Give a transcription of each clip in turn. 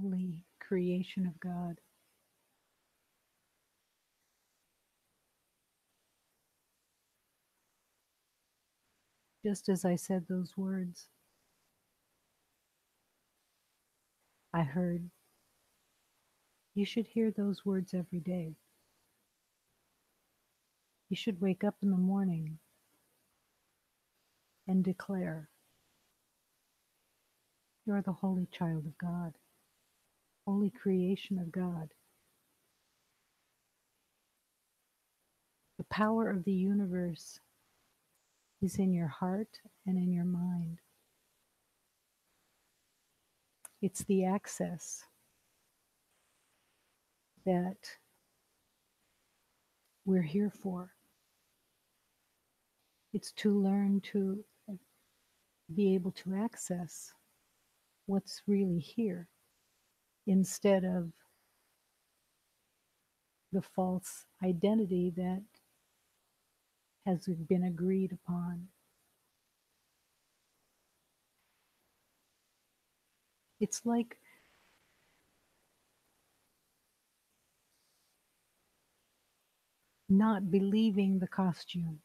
holy creation of God. Just as I said those words, I heard, you should hear those words every day. You should wake up in the morning and declare, you're the holy child of God, holy creation of God. The power of the universe is in your heart and in your mind. It's the access that we're here for. It's to learn to be able to access what's really here instead of the false identity that has been agreed upon. It's like not believing the costume,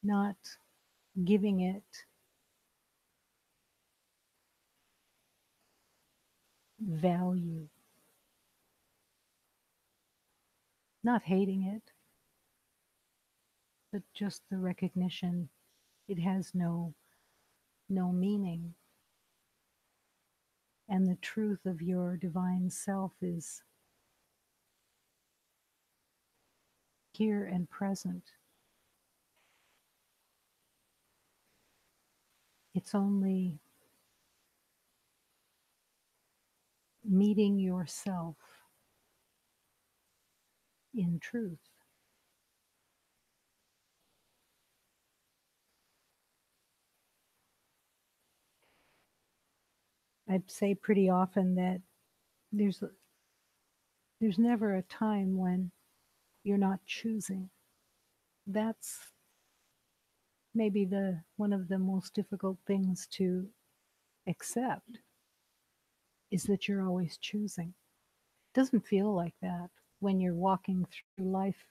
not giving it value, not hating it, but just the recognition it has no meaning. And the truth of your divine self is here and present. It's only meeting yourself in truth. I'd say pretty often that there's there's never a time when you're not choosing. That's maybe the one of the most difficult things to accept is that you're always choosing. It doesn't feel like that when you're walking through life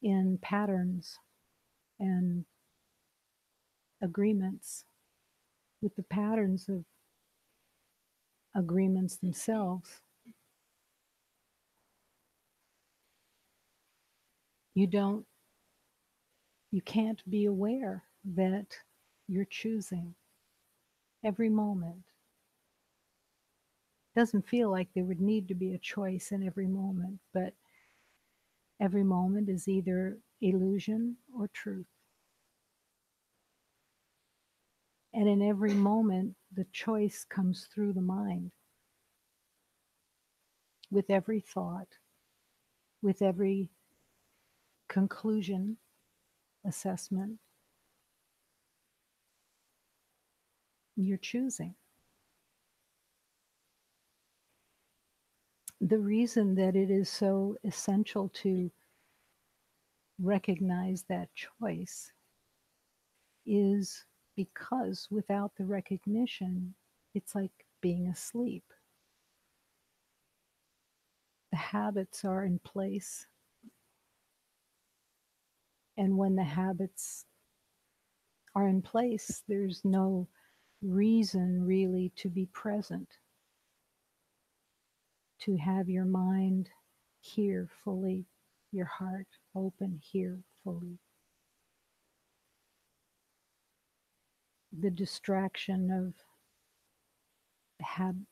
in patterns and agreements with the patterns of agreements themselves. You don't you can't be aware that you're choosing every moment. It doesn't feel like there would need to be a choice in every moment, but every moment is either illusion or truth. And in every moment, the choice comes through the mind with every thought, with every conclusion, assessment. You're choosing. The reason that it is so essential to recognize that choice is because without the recognition, it's like being asleep. The habits are in place. And when the habits are in place, there's no reason really to be present, to have your mind here fully, your heart open here fully. The distraction of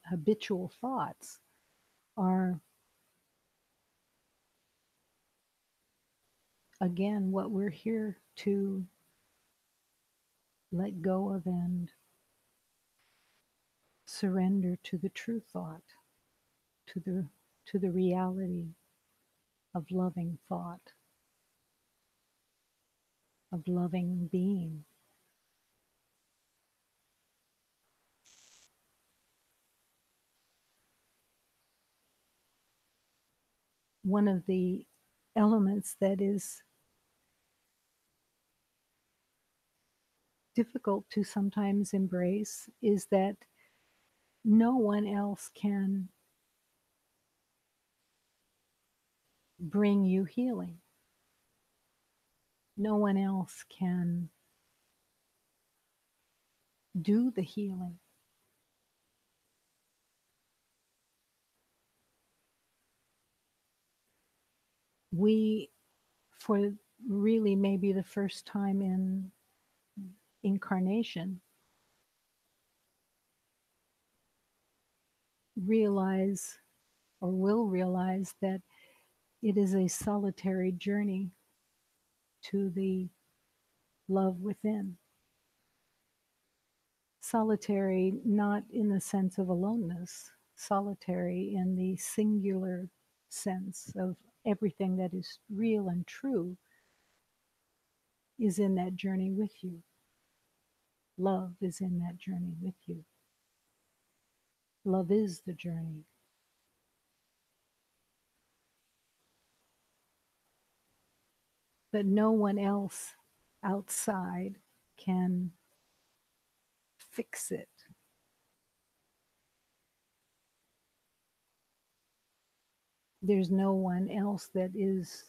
habitual thoughts are, again, what we're here to let go of and surrender to the true thought, to the reality of loving thought, of loving being. One of the elements that is difficult to sometimes embrace is that No one else can bring you healing. No one else can do the healing. We, for really maybe the first time in incarnation, realize or will realize that it is a solitary journey to the love within. Solitary, not in the sense of aloneness, solitary in the singular sense of everything that is real and true is in that journey with you. Love is in that journey with you. Love is the journey. But no one else outside can fix it. There's no one else that is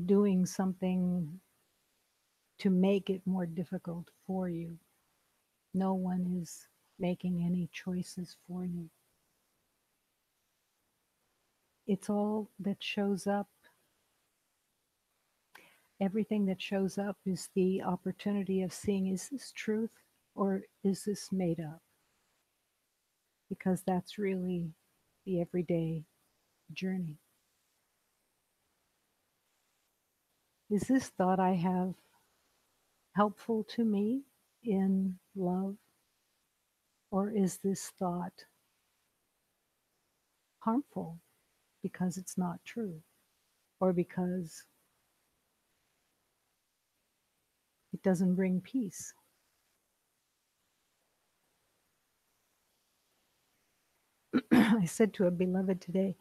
doing something to make it more difficult for you. No one is making any choices for you. It's all that shows up. Everything that shows up is the opportunity of seeing, is this truth or is this made up? Because that's really the everyday journey. Is this thought I have helpful to me in love? Or is this thought harmful because it's not true? Or because it doesn't bring peace? I said to a beloved today,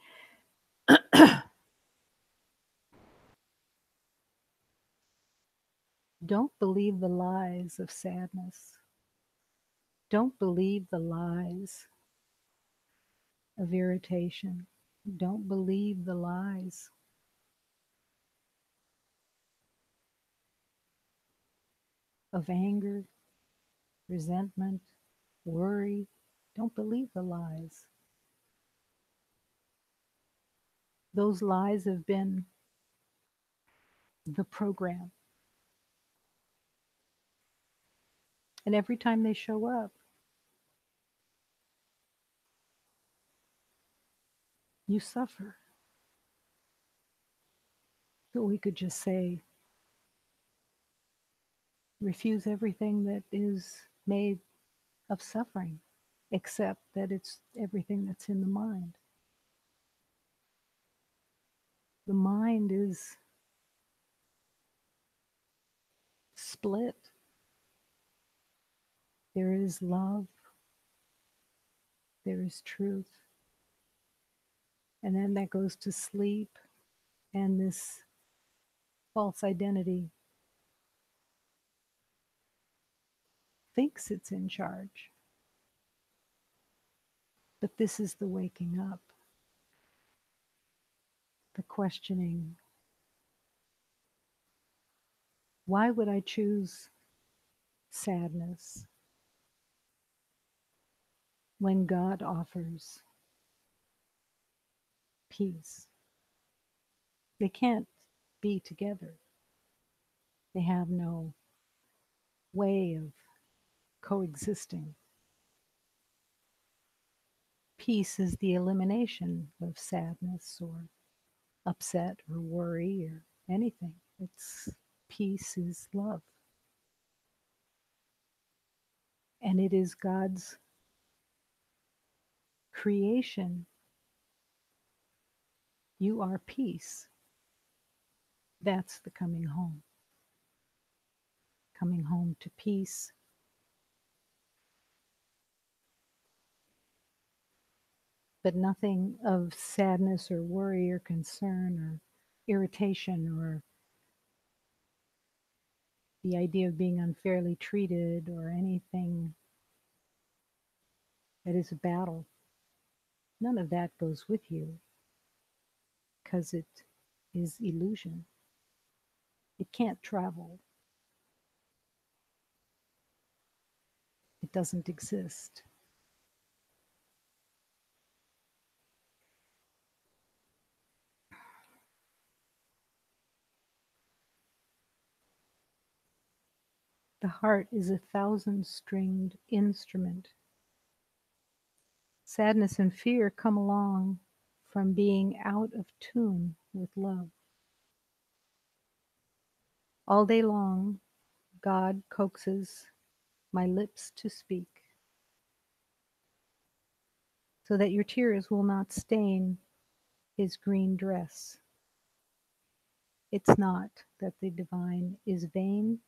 don't believe the lies of sadness. Don't believe the lies of irritation. Don't believe the lies of anger, resentment, worry. Don't believe the lies. Those lies have been the program. And every time they show up, you suffer. But we could just say, refuse everything that is made of suffering, except that it's everything that's in the mind. The mind is split. There is love, there is truth, and then that goes to sleep, and this false identity thinks it's in charge. But this is the waking up, the questioning. Why would I choose sadness when God offers peace? They can't be together. They have no way of coexisting. Peace is the elimination of sadness or upset or worry or anything. It's peace is love. And it is God's creation. You are peace. That's the coming home to peace. But nothing of sadness or worry or concern or irritation or the idea of being unfairly treated or anything that is a battle. None of that goes with you because it is illusion. It can't travel. It doesn't exist. The heart is a thousand-stringed instrument. Sadness and fear come along from being out of tune with love. All day long, God coaxes my lips to speak so that your tears will not stain his green dress. It's not that the divine is vain,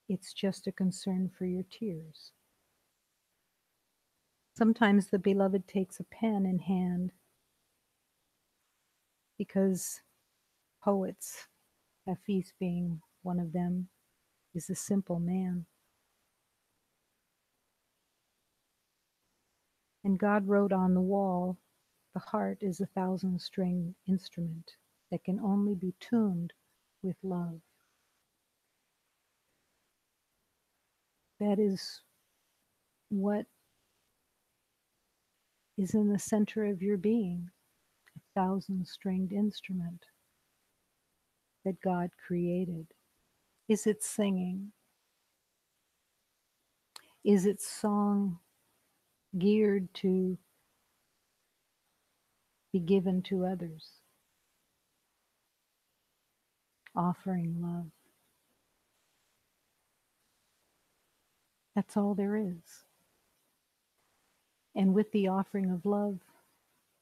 it's just a concern for your tears. Sometimes the beloved takes a pen in hand because poets, Hafiz being one of them, is a simple man. And God wrote on the wall, the heart is a thousand-stringed instrument that can only be tuned with love. That is what is in the center of your being, a thousand-stringed instrument that God created. Is it singing? Is it song geared to be given to others, offering love? That's all there is. And with the offering of love,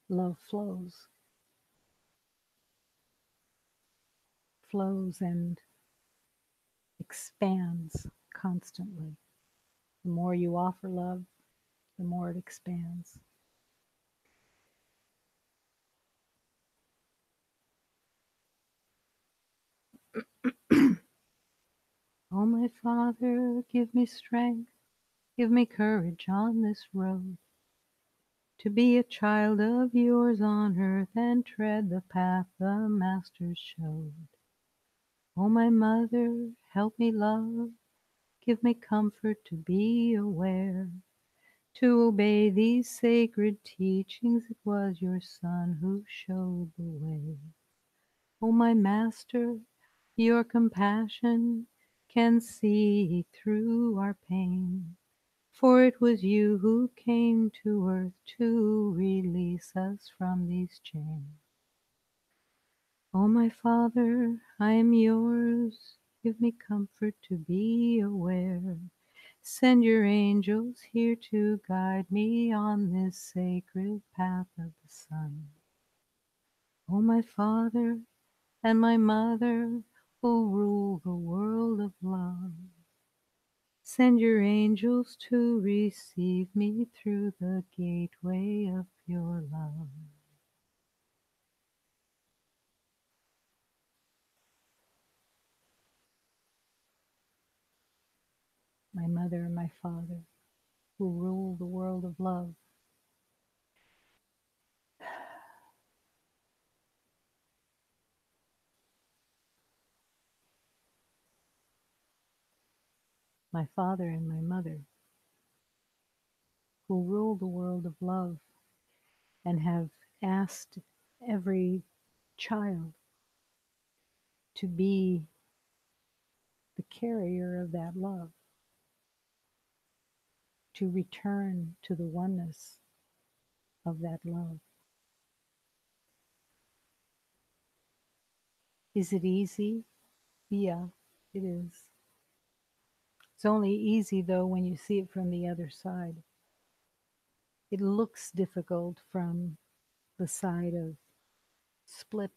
love flows and expands constantly. The more you offer love, the more it expands. Oh, my Father, give me strength, give me courage on this road, to be a child of yours on earth and tread the path the Master showed. Oh, my Mother, help me love, give me comfort to be aware, to obey these sacred teachings. It was your Son who showed the way. Oh, my Master, your compassion can see through our pain, for it was you who came to earth to release us from these chains. Oh, my Father, I am yours. Give me comfort to be aware. Send your angels here to guide me on this sacred path of the sun. Oh, my Father and my Mother, who rule the world of love, send your angels to receive me through the gateway of your love. My Mother and my Father, who rule the world of love, my Father and my Mother, who rule the world of love and have asked every child to be the carrier of that love, to return to the oneness of that love. Is it easy? Yeah, it is. It's only easy though when you see it from the other side. It looks difficult from the side of split,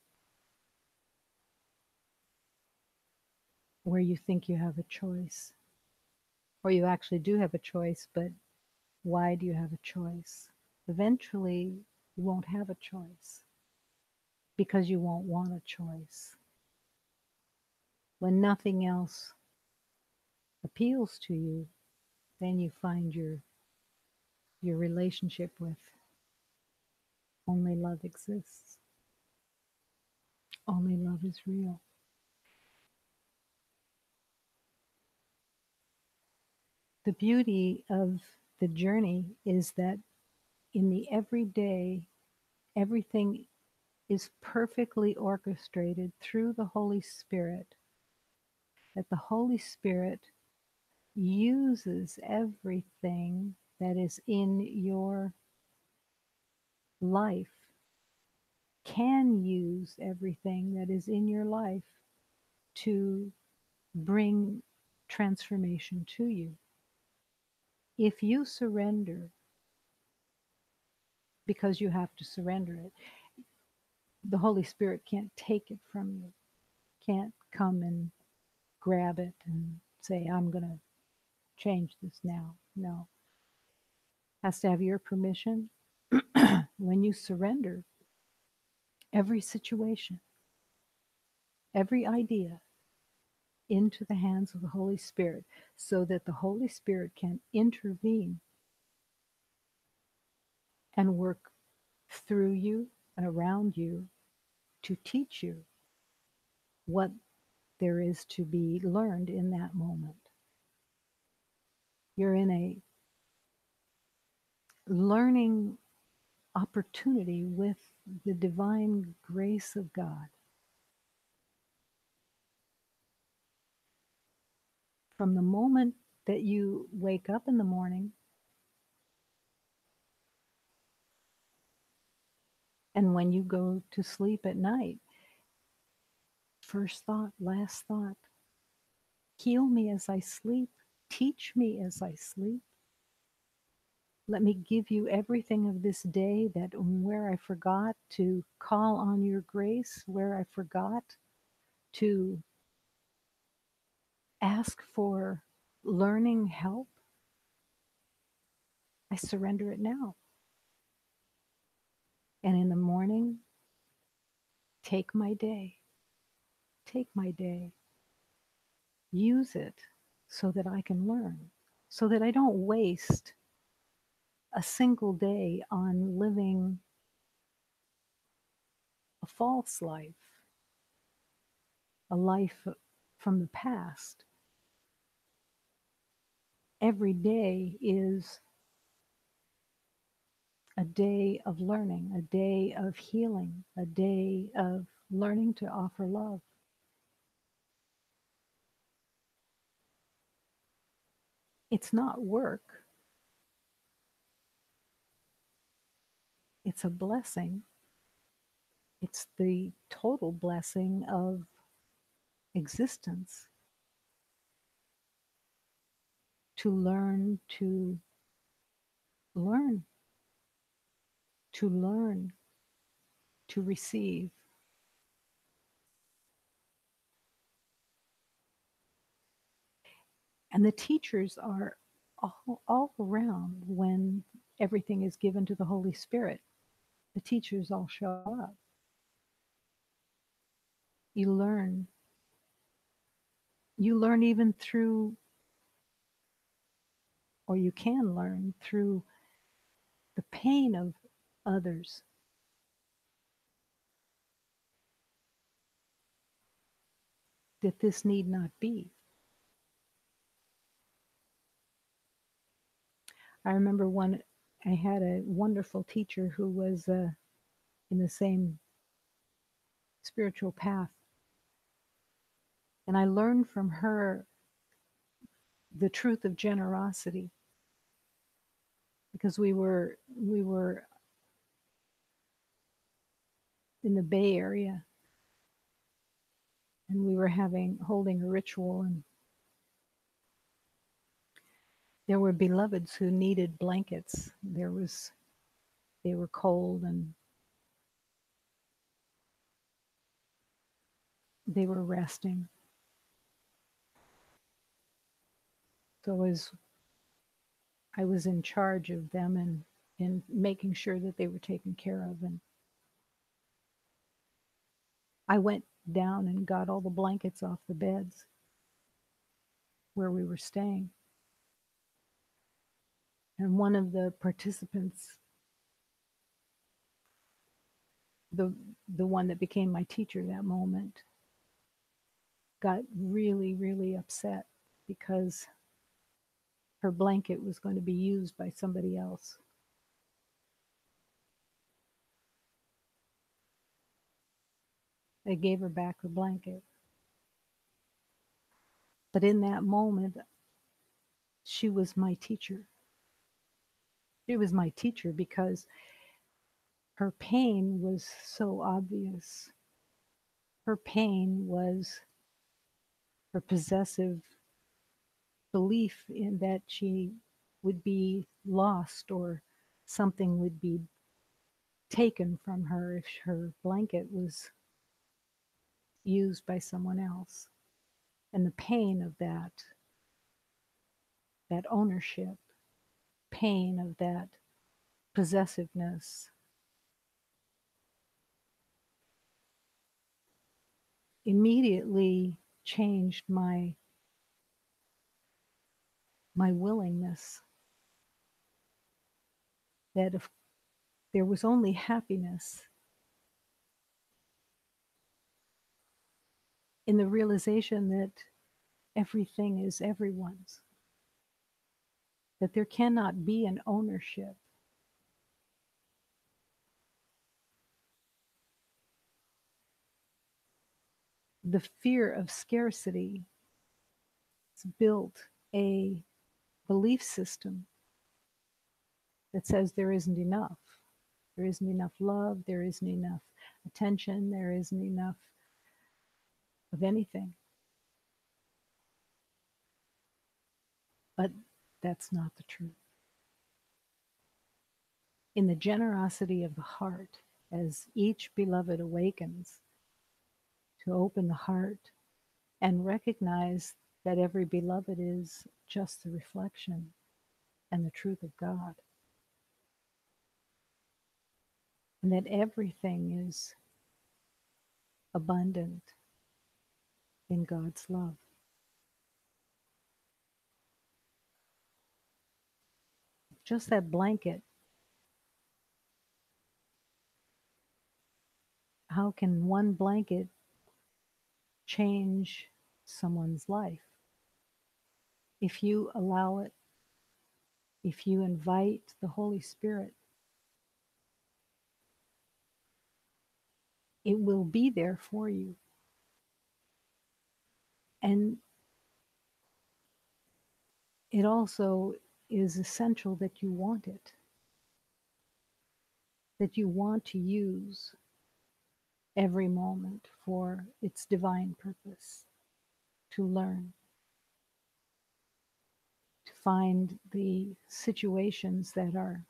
where you think you have a choice, or you actually do have a choice, but why do you have a choice? Eventually, you won't have a choice because you won't want a choice. When nothing else appeals to you, then you find your relationship with only love exists. Only love is real. The beauty of the journey is that in the everyday, everything is perfectly orchestrated through the Holy Spirit, that the Holy Spirit uses everything that is in your life, can use everything that is in your life to bring transformation to you. If you surrender, because you have to surrender it, the Holy Spirit can't take it from you, can't come and grab it and say, I'm going to change this now. No. Has to have your permission. When you surrender every situation, every idea into the hands of the Holy Spirit so that the Holy Spirit can intervene and work through you and around you to teach you what there is to be learned in that moment. You're in a learning opportunity with the divine grace of God. From the moment that you wake up in the morning and when you go to sleep at night, first thought, last thought, heal me as I sleep, teach me as I sleep. Let me give you everything of this day, that where I forgot to call on your grace, where I forgot to ask for learning help, I surrender it now. And in the morning, take my day. Take my day. Use it so that I can learn, so that I don't waste a single day on living a false life, a life from the past. Every day is a day of learning, a day of healing, a day of learning to offer love. It's not work, it's a blessing. It's the total blessing of existence to learn, to learn, to receive. And the teachers are all around when everything is given to the Holy Spirit. The teachers all show up. You learn. You learn even through, or you can learn through the pain of others. That this need not be. I remember I had a wonderful teacher who was in the same spiritual path. And I learned from her the truth of generosity, because we were in the Bay Area, and we were holding a ritual, and there were beloveds who needed blankets. They were cold and they were resting. So as I was in charge of them and making sure that they were taken care of, and I went down and got all the blankets off the beds where we were staying. And one of the participants, the the one that became my teacher that moment, got really, really upset because her blanket was going to be used by somebody else. They gave her back her blanket. But in that moment, she was my teacher. She was my teacher because her pain was so obvious. Her pain was her possessive belief in that she would be lost or something would be taken from her if her blanket was used by someone else. And the pain of that ownership, pain of that possessiveness, immediately changed my willingness that if there was only happiness in the realization that everything is everyone's, that there cannot be an ownership. The fear of scarcity has built a belief system that says there isn't enough. There isn't enough love, there isn't enough attention, there isn't enough of anything. But that's not the truth. In the generosity of the heart, as each beloved awakens to open the heart and recognize that every beloved is just the reflection and the truth of God, and that everything is abundant in God's love. Just that blanket, how can one blanket change someone's life? If you allow it, if you invite the Holy Spirit, it will be there for you. And it also is essential that you want it, that you want to use every moment for its divine purpose, to learn, to find the situations that are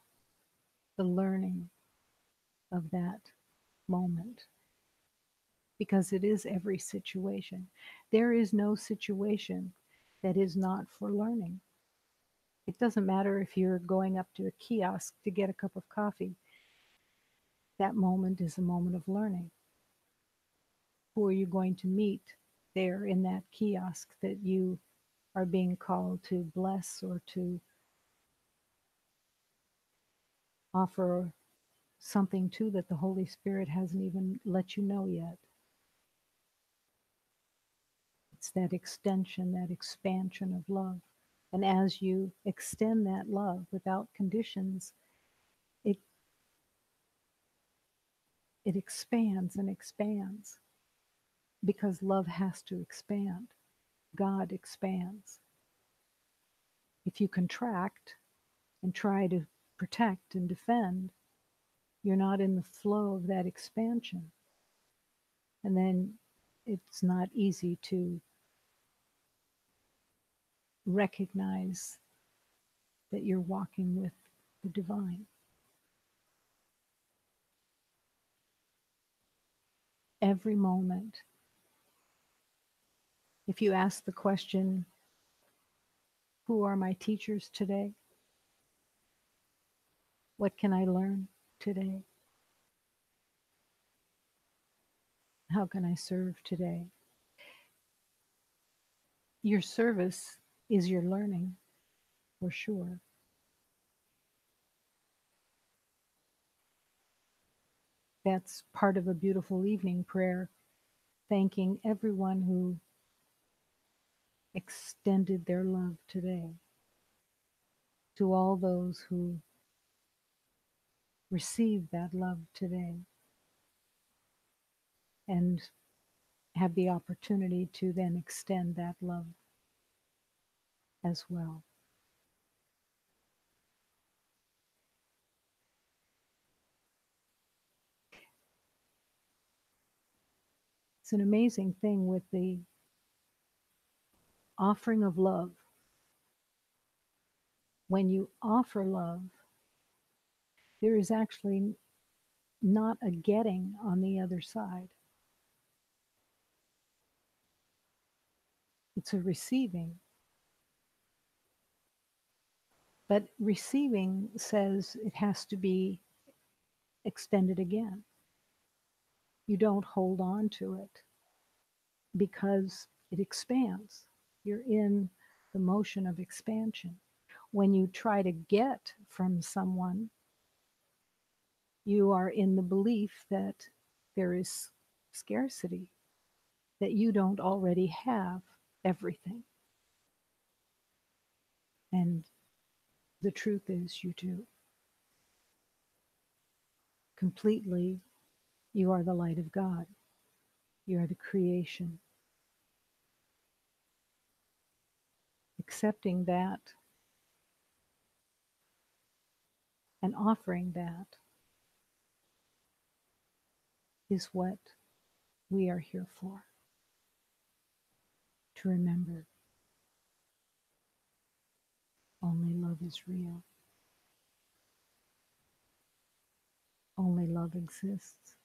the learning of that moment. Because it is every situation. There is no situation that is not for learning. It doesn't matter if you're going up to a kiosk to get a cup of coffee. That moment is a moment of learning. Who are you going to meet there in that kiosk that you are being called to bless or to offer something to that the Holy Spirit hasn't even let you know yet? It's that extension, that expansion of love. And as you extend that love without conditions, it it expands and expands because love has to expand. God expands. If you contract and try to protect and defend, you're not in the flow of that expansion. And then it's not easy to recognize that you're walking with the divine. Every moment. If you ask the question, who are my teachers today? What can I learn today? How can I serve today? Your service is your learning, for sure. That's part of a beautiful evening prayer, thanking everyone who extended their love today, to all those who received that love today and have the opportunity to then extend that love as well. It's an amazing thing with the offering of love. When you offer love, there is actually not a getting on the other side. It's a receiving. But receiving says it has to be extended again. You don't hold on to it because it expands. You're in the motion of expansion. When you try to get from someone, you are in the belief that there is scarcity, that you don't already have everything. And the truth is, you do. Completely, you are the light of God. You are the creation. Accepting that and offering that is what we are here for. To remember, only love is real. Only love exists.